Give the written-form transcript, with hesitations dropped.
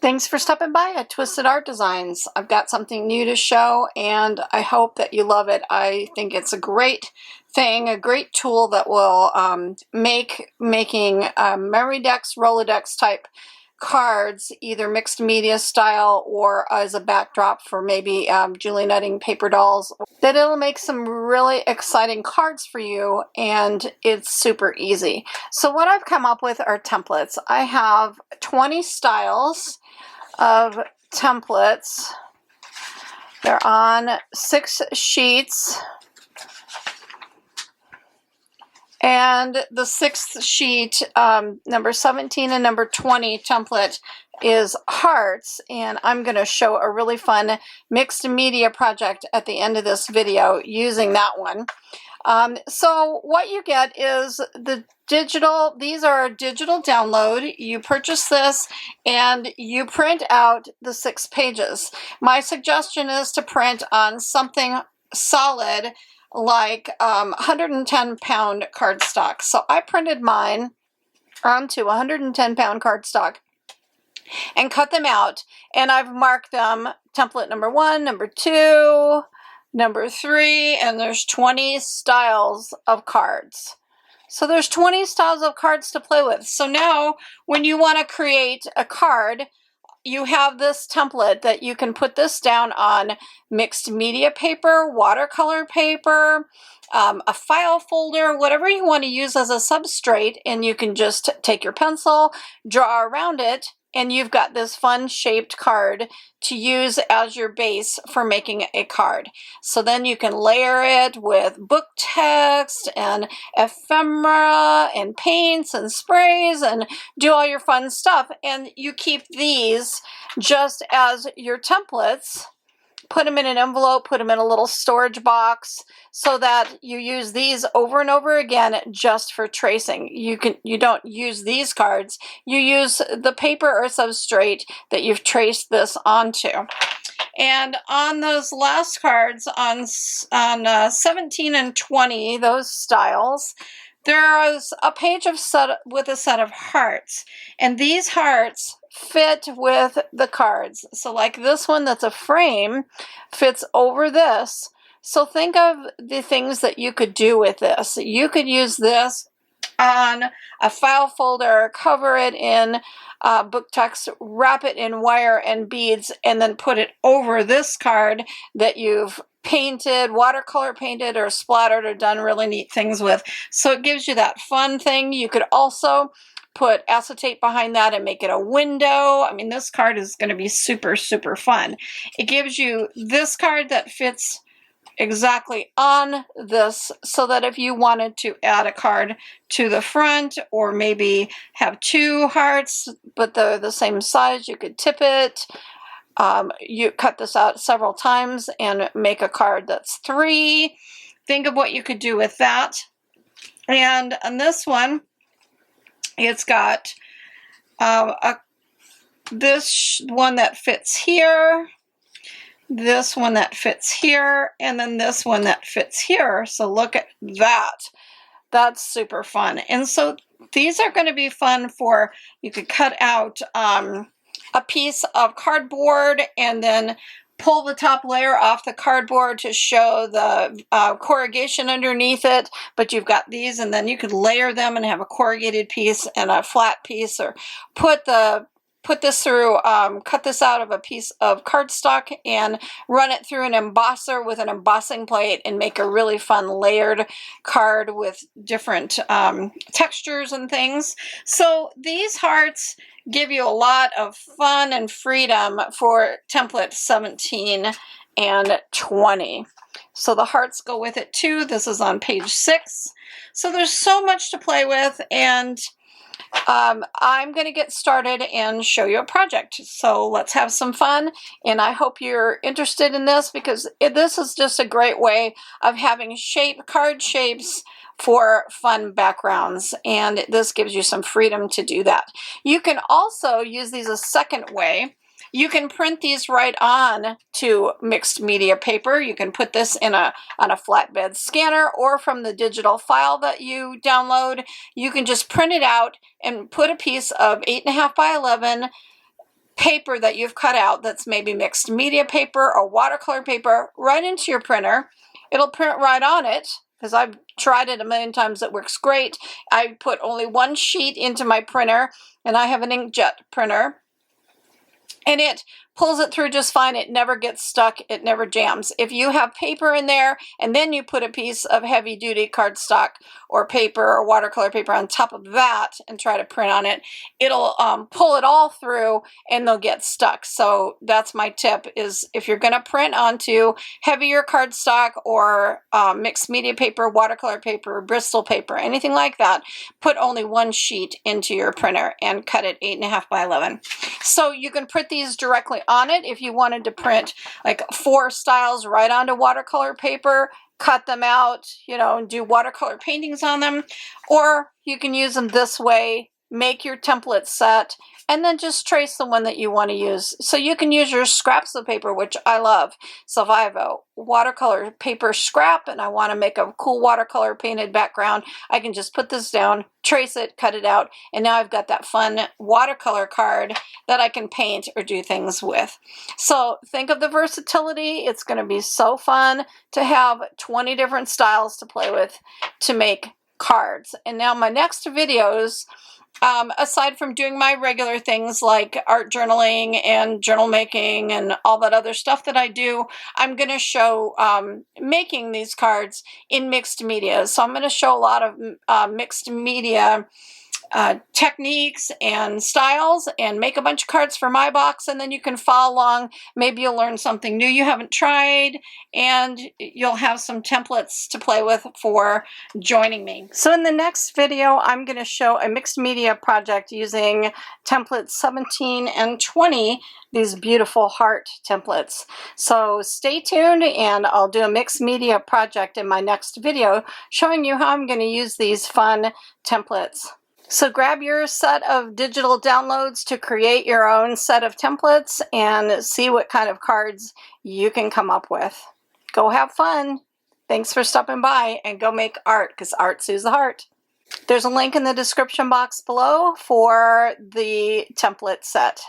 Thanks for stopping by at Twisted Art Designs. I've got something new to show and I hope that you love it. I think it's a great thing, a great tool that will making Memorydex, Rolodex type cards, either mixed media style or as a backdrop for maybe Julie Nutting paper dolls. That it'll make some really exciting cards for you, and it's super easy. So what I've come up with are templates. I have 20 styles of templates. They're on 6 sheets. And the 6th sheet, number 17 and number 20 template is hearts, and I'm going to show a really fun mixed media project at the end of this video using that one. So what you get is the digital, these are a digital download. You purchase this and you print out the 6 pages. My suggestion is to print on something solid like 110-pound cardstock. So I printed mine onto 110-pound cardstock and cut them out, and I've marked them template number 1, number 2, number 3, and there's 20 styles of cards. So there's 20 styles of cards to play with. So now when you want to create a card, you have this template that you can put this down on mixed media paper, watercolor paper, a file folder, whatever you want to use as a substrate, and you can just take your pencil, draw around it, and you've got this fun shaped card to use as your base for making a card. So then you can layer it with book text and ephemera and paints and sprays and do all your fun stuff. And you keep these just as your templates. Put them in an envelope, put them in a little storage box so that you use these over and over again just for tracing. You don't use these cards, you use the paper or substrate that you've traced this onto. And on those last cards, on 17 and 20, those styles, there is a page with a set of hearts, and these hearts fit with the cards. So like this one that's a frame fits over this. So think of the things that you could do with this. You could use this on a file folder, cover it in book text, wrap it in wire and beads, and then put it over this card that you've painted, watercolor painted, or splattered, or done really neat things with. So it gives you that fun thing. You could also put acetate behind that and make it a window. I mean, this card is going to be super, super fun. It gives you this card that fits exactly on this, so that if you wanted to add a card to the front, or maybe have 2 hearts but they're the same size, you could tip it. You cut this out several times and make a card that's 3. Think of what you could do with that. And on this one, it's got this one that fits here, this one that fits here, and then this one that fits here. So look at that. That's super fun. And so these are going to be fun for, you could cut out a piece of cardboard and then pull the top layer off the cardboard to show the corrugation underneath it, but you've got these, and then you could layer them and have a corrugated piece and a flat piece, or put this through, cut this out of a piece of cardstock and run it through an embosser with an embossing plate and make a really fun layered card with different textures and things. So these hearts give you a lot of fun and freedom for template 17 and 20. So the hearts go with it too. This is on page 6. So there's so much to play with, and I'm going to get started and show you a project. So let's have some fun, and I hope you're interested in this, because this is just a great way of having card shapes for fun backgrounds, and this gives you some freedom to do that. You can also use these a second way. You can print these right on to mixed media paper. You can put this in on a flatbed scanner, or from the digital file that you download, you can just print it out and put a piece of 8.5 by 11 paper that you've cut out that's maybe mixed media paper or watercolor paper right into your printer. It'll print right on it, because I've tried it a million times. It works great. I put only one sheet into my printer, and I have an inkjet printer, and it pulls it through just fine. It never gets stuck. It never jams. If you have paper in there and then you put a piece of heavy duty cardstock or paper or watercolor paper on top of that and try to print on it, it'll pull it all through and they'll get stuck. So that's my tip, is if you're going to print onto heavier cardstock or mixed media paper, watercolor paper, Bristol paper, anything like that, put only one sheet into your printer and cut it 8.5 by 11. So you can print these directly on it. If you wanted to print like 4 styles right onto watercolor paper, cut them out, you know, and do watercolor paintings on them. Or you can use them this way, make your template set, and then just trace the one that you want to use. So you can use your scraps of paper, which I love. So if I have a watercolor paper scrap and I want to make a cool watercolor painted background, I can just put this down, trace it, cut it out, and now I've got that fun watercolor card that I can paint or do things with. So think of the versatility. It's going to be so fun to have 20 different styles to play with to make cards. And now my next videos, aside from doing my regular things like art journaling and journal making and all that other stuff that I do, I'm going to show making these cards in mixed media. So I'm going to show a lot of mixed media techniques and styles and make a bunch of cards for my box, and then you can follow along. Maybe you'll learn something new you haven't tried, and you'll have some templates to play with for joining me. So in the next video, I'm going to show a mixed media project using templates 17 and 20, these beautiful heart templates. So stay tuned, and I'll do a mixed media project in my next video showing you how I'm going to use these fun templates. So grab your set of digital downloads to create your own set of templates and see what kind of cards you can come up with. Go have fun. Thanks for stopping by, and go make art, because art soothes the heart. There's a link in the description box below for the template set.